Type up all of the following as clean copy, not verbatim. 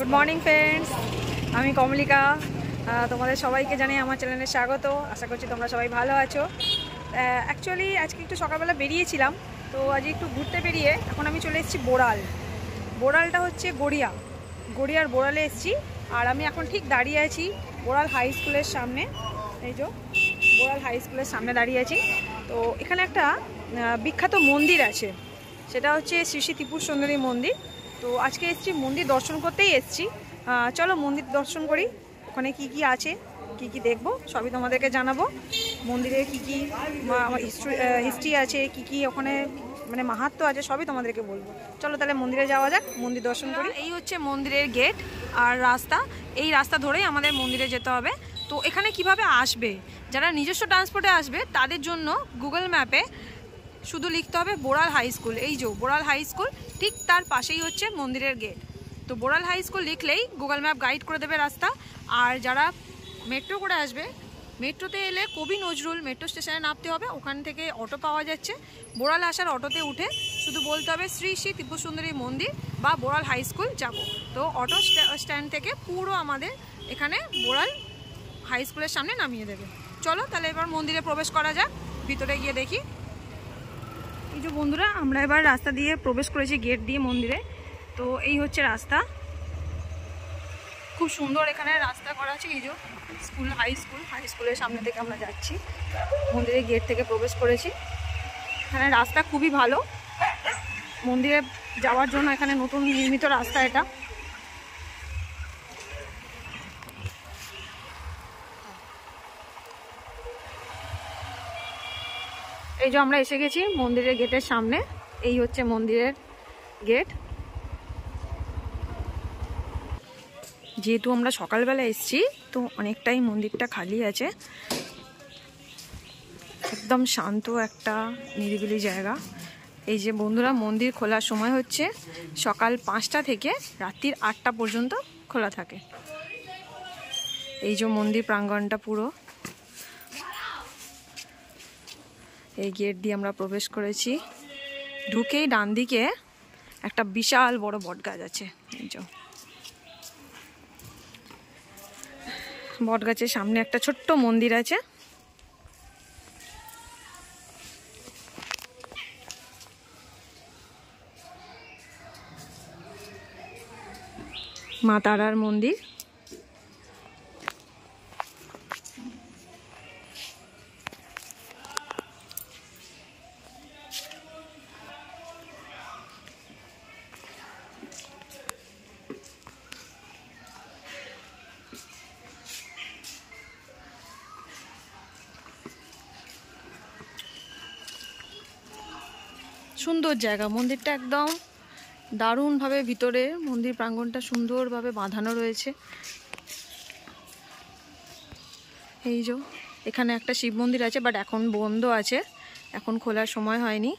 Good morning friends, আমি কমলিকা। তোমাদের সবাইকে জানাই আমার চ্যানেলে স্বাগত। আশা করছি তোমরা সবাই ভালো আছো। অ্যাকচুয়ালি আজকে একটু সকালবেলা বেরিয়েছিলাম, তো আজকে একটু ঘুরতে বেরিয়ে এখন আমি চলে এসেছি বোড়াল। বোড়ালটা হচ্ছে গড়িয়ার বোড়ালে এসেছি। আর আমি এখন ঠিক দাঁড়িয়ে আছি বোড়াল হাই স্কুলের সামনে। এই যে বোড়াল হাই স্কুলের সামনে দাঁড়িয়ে আছি। তো এখানে একটা বিখ্যাত মন্দির আছে, সেটা হচ্ছে শ্রী শ্রী ত্রিপুর সুন্দরী মন্দির। তো আজকে এসেছি মন্দির দর্শন করতেই এসেছি। চলো মন্দির দর্শন করি। ওখানে কি কি আছে, কি কি দেখবো সবই তোমাদেরকে জানাবো। মন্দিরে কি কি হিস্ট্রি আছে, কি কি ওখানে মানে মাহাত্ম্য আছে, সবই তোমাদেরকে বলবো। চলো তাহলে মন্দিরে যাওয়া যাক, মন্দির দর্শন করি। এই হচ্ছে মন্দিরের গেট আর রাস্তা। এই রাস্তা ধরেই আমাদের মন্দিরে যেতে হবে। তো এখানে কিভাবে আসবে, যারা নিজস্ব ট্রান্সপোর্টে আসবে তাদের জন্য গুগল ম্যাপে শুধু লিখতে হবে বোড়াল হাই স্কুল। এই যে বোড়াল হাই স্কুল, ঠিক তার পাশেই হচ্ছে মন্দিরের গেট। তো বোড়াল হাই স্কুল লিখলেই গুগল ম্যাপ গাইড করে দেবে রাস্তা। আর যারা মেট্রো করে আসবে, মেট্রোতে এলে কবি নজরুল মেট্রো স্টেশনে নামতে হবে। ওখান থেকে অটো পাওয়া যাচ্ছে। বোড়াল আসার অটোতে উঠে শুধু বলতে হবে শ্রী শ্রী ত্রিপুর সুন্দরী মন্দির বা বোড়াল হাই স্কুল যাব। তো অটো স্ট্যান্ড থেকে পুরো আমাদের এখানে বোড়াল হাই স্কুলের সামনে নামিয়ে দেবে। চলো তাহলে এবার মন্দিরে প্রবেশ করা যাক, ভিতরে গিয়ে দেখি। এই যে বন্ধুরা, আমরা এবার রাস্তা দিয়ে প্রবেশ করেছি, গেট দিয়ে মন্দিরে। তো এই হচ্ছে রাস্তা, খুব সুন্দর এখানে রাস্তা করা আছে। এই যে হাই স্কুলের সামনে থেকে আমরা যাচ্ছি, মন্দিরের গেট থেকে প্রবেশ করেছি। এখানে রাস্তা খুবই ভালো, মন্দিরে যাওয়ার জন্য এখানে নতুন নির্মিত রাস্তা এটা। এই যে আমরা এসে গেছি মন্দিরের গেটের সামনে। এই হচ্ছে মন্দিরের গেট। যেহেতু আমরা সকালবেলা এসেছি, তো অনেকটাই মন্দিরটা খালি আছে। একদম শান্ত একটা নিরিবিলি জায়গা। এই যে বন্ধুরা, মন্দির খোলার সময় হচ্ছে সকাল 5টা থেকে রাত্রির 8টা পর্যন্ত খোলা থাকে। এই যে মন্দির প্রাঙ্গণটা পুরো। এই গেট দিয়ে আমরা প্রবেশ করেছি। ঢুকেই ডান দিকে একটা বিশাল বড় বট গাছ আছে। এই যে বট গাছের সামনে একটা ছোট্ট মন্দির আছে। মা তারার মন্দির। সুন্দর জায়গা, মন্দিরটা একদম দারুণভাবে ভিতরে মন্দির প্রাঙ্গণটা সুন্দরভাবে বাঁধানো রয়েছে। এই যে এখানে একটা শিব মন্দির আছে, বাট এখন বন্ধ আছে, এখন খোলার সময় হয়নি,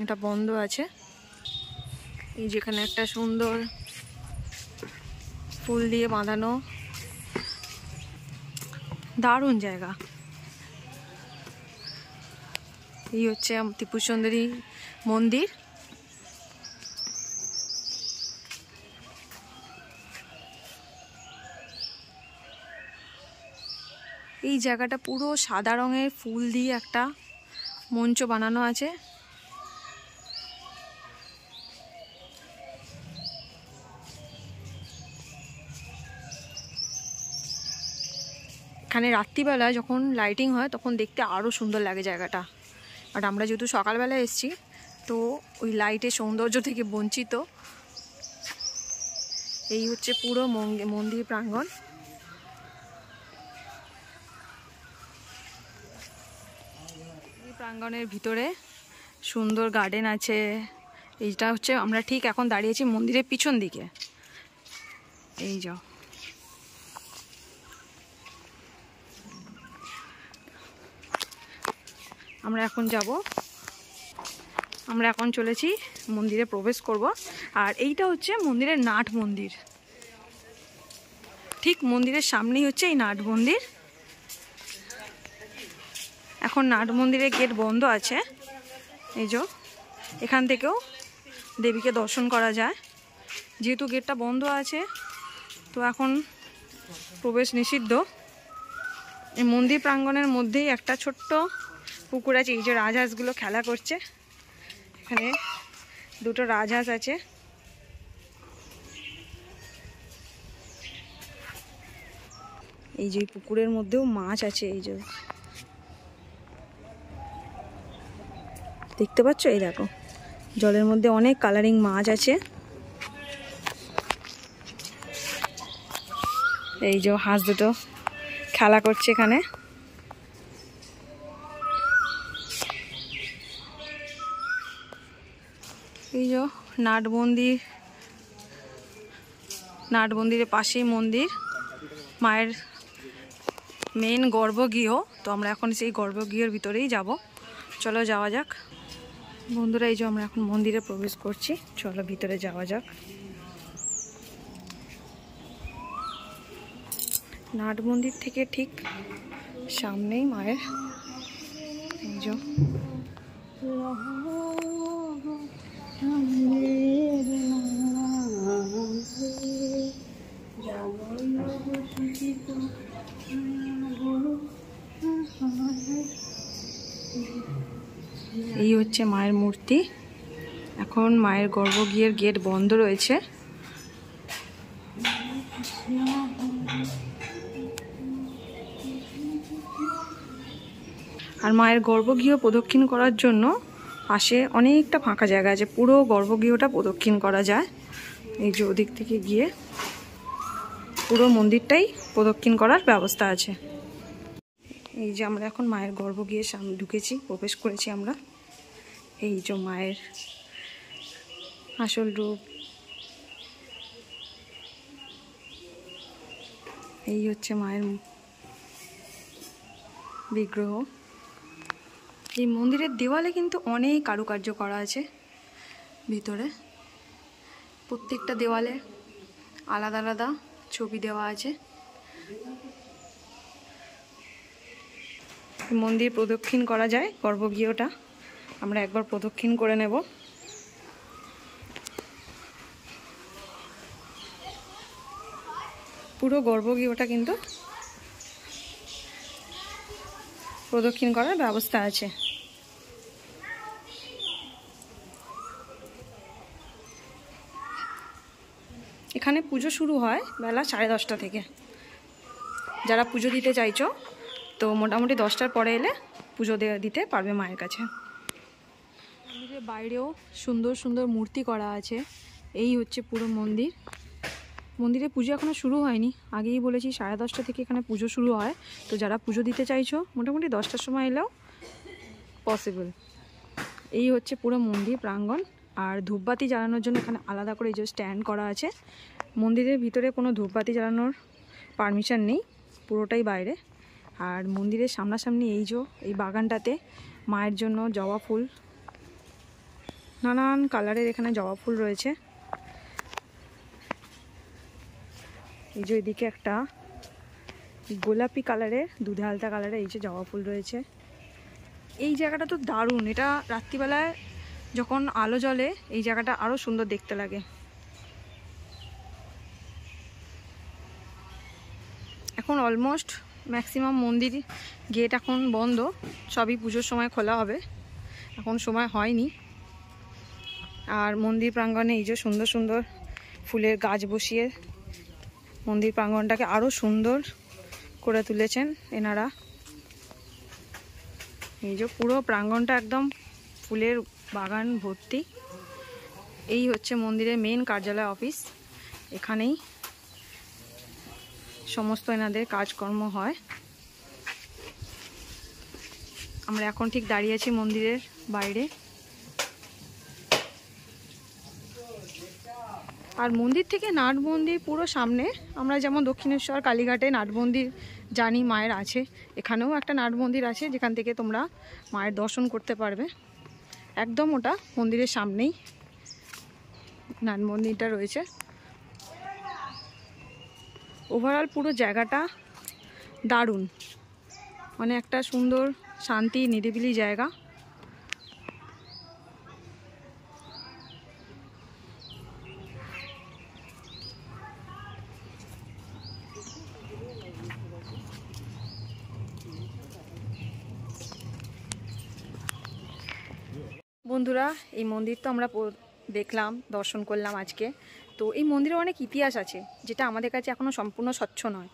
এটা বন্ধ আছে। এই যেখানে একটা সুন্দর ফুল দিয়ে বাঁধানো দারুণ জায়গা। এই হচ্ছে ত্রিপুর সুন্দরী মন্দির। এই জায়গাটা পুরো সাদা রঙের ফুল দিয়ে একটা মঞ্চ বানানো আছে। এখানে রাত্রিবেলা যখন লাইটিং হয় তখন দেখতে আরও সুন্দর লাগে জায়গাটা। বাট আমরা যেহেতু সকালবেলা এসেছি, তো ওই লাইটের সৌন্দর্য থেকে বঞ্চিত। এই হচ্ছে পুরো মন্দির প্রাঙ্গণ। প্রাঙ্গণের ভিতরে সুন্দর গার্ডেন আছে। এইটা হচ্ছে আমরা ঠিক এখন দাঁড়িয়েছি মন্দিরের পিছন দিকে। এই যে আমরা এখন চলেছি মন্দিরে প্রবেশ করব। আর এইটা হচ্ছে মন্দিরের নাট মন্দির, ঠিক মন্দিরের সামনেই হচ্ছে এই নাট মন্দির। এখন নাট মন্দিরের গেট বন্ধ আছে। এই যে এখান থেকেও দেবীকে দর্শন করা যায়। যেহেতু গেটটা বন্ধ আছে তো এখন প্রবেশ নিষিদ্ধ। এই মন্দির প্রাঙ্গণের মধ্যেই একটা ছোট্ট পুকুর আছে, এই যে রাজহাঁসগুলো খেলা করছে, এখানে দুটো রাজহাঁস আছে। এই যে পুকুরের মধ্যেও মাছ আছে, এই যে দেখতে পাচ্ছ, এই দেখো জলের মধ্যে অনেক কালারিং মাছ আছে। এই যে হাঁস দুটো খেলা করছে এখানে। এই যে নাট মন্দিরের পাশেই মন্দির, মায়ের মেন গর্ভগৃহ। তো আমরা এখন সেই গর্ভগৃহের ভিতরেই যাব, চলো যাওয়া যাক বন্ধুরা। এই যে আমরা এখন মন্দিরে প্রবেশ করছি, চলো ভিতরে যাওয়া যাক। নাট মন্দির থেকে ঠিক সামনেই মায়ের এই যে এই হচ্ছে মায়ের মূর্তি। এখন মায়ের গর্ভগৃহের গেট বন্ধ রয়েছে। আর মায়ের গর্ভগৃহ প্রদক্ষিণ করার জন্য পাশে অনেকটা ফাঁকা জায়গা আছে, পুরো গর্ভগৃহটা প্রদক্ষিণ করা যায়। এই যে ওদিক থেকে গিয়ে পুরো মন্দিরটাই প্রদক্ষিণ করার ব্যবস্থা আছে। এই যে আমরা এখন মায়ের গর্ভগৃহের সামনে ঢুকেছি, প্রবেশ করেছি আমরা। এই যে মায়ের আসল রূপ, এই হচ্ছে মায়ের বিগ্রহ। এই মন্দিরের দেওয়ালে কিন্তু অনেক কারুকার্য করা আছে ভিতরে, প্রত্যেকটা দেওয়ালে আলাদা আলাদা ছবি দেওয়া আছে। মন্দির প্রদক্ষিণ করা যায়, গর্ভগৃহটা আমরা একবার প্রদক্ষিণ করে নেব। পুরো গর্ভগৃহটা কিন্তু প্রদক্ষিণ করার ব্যবস্থা আছে। এখানে পুজো শুরু হয় বেলা 10:30 থেকে। যারা পুজো দিতে চাইছো তো মোটামুটি 10টার পরে এলে পুজো দিতে পারবে মায়ের কাছে। মন্দিরের বাইরেও সুন্দর সুন্দর মূর্তি করা আছে। এই হচ্ছে পুরো মন্দির। মন্দিরে পুজো এখনও শুরু হয়নি, আগেই বলেছি 10:30 থেকে এখানে পুজো শুরু হয়। তো যারা পুজো দিতে চাইছো মোটামুটি 10টার সময় এলেও পসিবল। এই হচ্ছে পুরো মন্দির প্রাঙ্গণ। আর ধূপবাতি জ্বালানোর জন্য এখানে আলাদা করে এই যে স্ট্যান্ড করা আছে। মন্দিরের ভিতরে কোনো ধূপবাতি জ্বালানোর পারমিশন নেই, পুরোটাই বাইরে। আর মন্দিরের সামনাসামনি এই বাগানটাতে মায়ের জন্য জবা ফুল, নানান কালারের এখানে জবা ফুল রয়েছে। এই যে এদিকে একটা গোলাপি কালারের, দুধে হালতা কালারের এই যে জবা ফুল রয়েছে। এই জায়গাটা তো দারুণ, এটা রাত্রিবেলায় যখন আলো জ্বলে এই জায়গাটা আরও সুন্দর দেখতে লাগে। এখন অলমোস্ট ম্যাক্সিমাম মন্দির গেট এখন বন্ধ, সবই পুজোর সময় খোলা হবে, এখন সময় হয়নি। আর মন্দির প্রাঙ্গণে এই যে সুন্দর সুন্দর ফুলের গাছ বসিয়ে মন্দির প্রাঙ্গণটাকে আরও সুন্দর করে তুলেছেন এনারা। এই যে পুরো প্রাঙ্গণটা একদম ফুলের বাগান ভর্তি। এই হচ্ছে মন্দিরের মেন কার্যালয় অফিস, এখানেই সমস্ত এনাদের কাজকর্ম হয়। আমরা এখন ঠিক দাঁড়িয়ে আছি মন্দিরের বাইরে। আর মন্দির থেকে নাট মন্দির পুরো সামনে। আমরা যেমন দক্ষিণেশ্বর কালীঘাটে নাট মন্দির জানি মায়ের আছে, এখানেও একটা নাট মন্দির আছে যেখান থেকে তোমরা মায়ের দর্শন করতে পারবে। একদম ওটা মন্দিরের সামনেই নাট মন্দিরটা রয়েছে। ওভারঅল পুরো জায়গাটা দারুণ, মানে একটা সুন্দর শান্তি নিরিবিলি জায়গা। বন্ধুরা, এই মন্দির তো আমরা দেখলাম, দর্শন করলাম আজকে। তো এই মন্দিরে অনেক ইতিহাস আছে, যেটা আমাদের কাছে এখনও সম্পূর্ণ স্বচ্ছ নয়।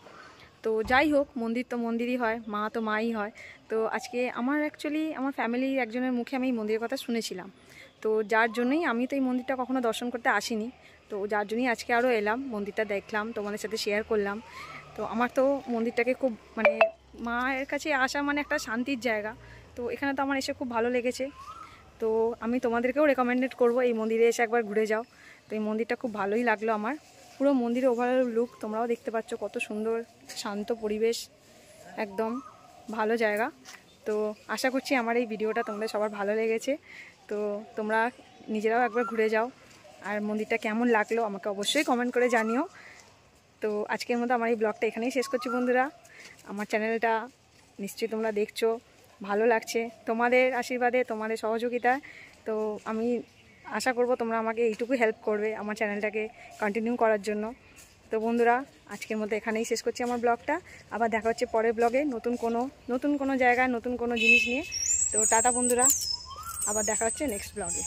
তো যাই হোক, মন্দির তো মন্দিরই হয়, মা তো মাই হয়। তো আজকে আমার অ্যাকচুয়ালি আমার ফ্যামিলির একজনের মুখে আমি এই মন্দিরের কথা শুনেছিলাম। তো যার জন্যই আমি তো এই মন্দিরটা কখনো দর্শন করতে আসিনি। তো যার জন্যই আজকে আরও এলাম, মন্দিরটা দেখলাম, তোমাদের সাথে শেয়ার করলাম। তো আমার তো মন্দিরটাকে খুব মানে মায়ের কাছে আসা মানে একটা শান্তির জায়গা। তো এখানে তো আমার এসে খুব ভালো লেগেছে। তো আমি তোমাদেরকেও রেকমেন্ডেড করব এই মন্দিরে এসে একবার ঘুরে যাও। তো এই মন্দিরটা খুব ভালোই লাগলো আমার। পুরো মন্দিরের ওভারঅল লুক তোমরাও দেখতে পাচ্ছ, কত সুন্দর শান্ত পরিবেশ, একদম ভালো জায়গা। তো আশা করছি আমার এই ভিডিওটা তোমাদের সবার ভালো লেগেছে। তো তোমরা নিজেরাও একবার ঘুরে যাও, আর মন্দিরটা কেমন লাগলো আমাকে অবশ্যই কমেন্ট করে জানিও। তো আজকের মতো আমার এই ব্লগটা এখানেই শেষ করছি বন্ধুরা। আমার চ্যানেলটা নিশ্চয়ই তোমরা দেখছো, ভালো লাগছে তোমাদের আশীর্বাদে, তোমাদের সহযোগিতা। তো আমি আশা করব তোমরা আমাকে এইটুকু হেল্প করবে আমার চ্যানেলটাকে কন্টিনিউ করার জন্য। তো বন্ধুরা, আজকের মতো এখানেই শেষ করছি আমার ব্লগটা। আবার দেখা হচ্ছে পরের ব্লগে নতুন কোনো জায়গায় নতুন কোনো জিনিস নিয়ে। তো টাটা বন্ধুরা, আবার দেখা হচ্ছে নেক্সট ব্লগে।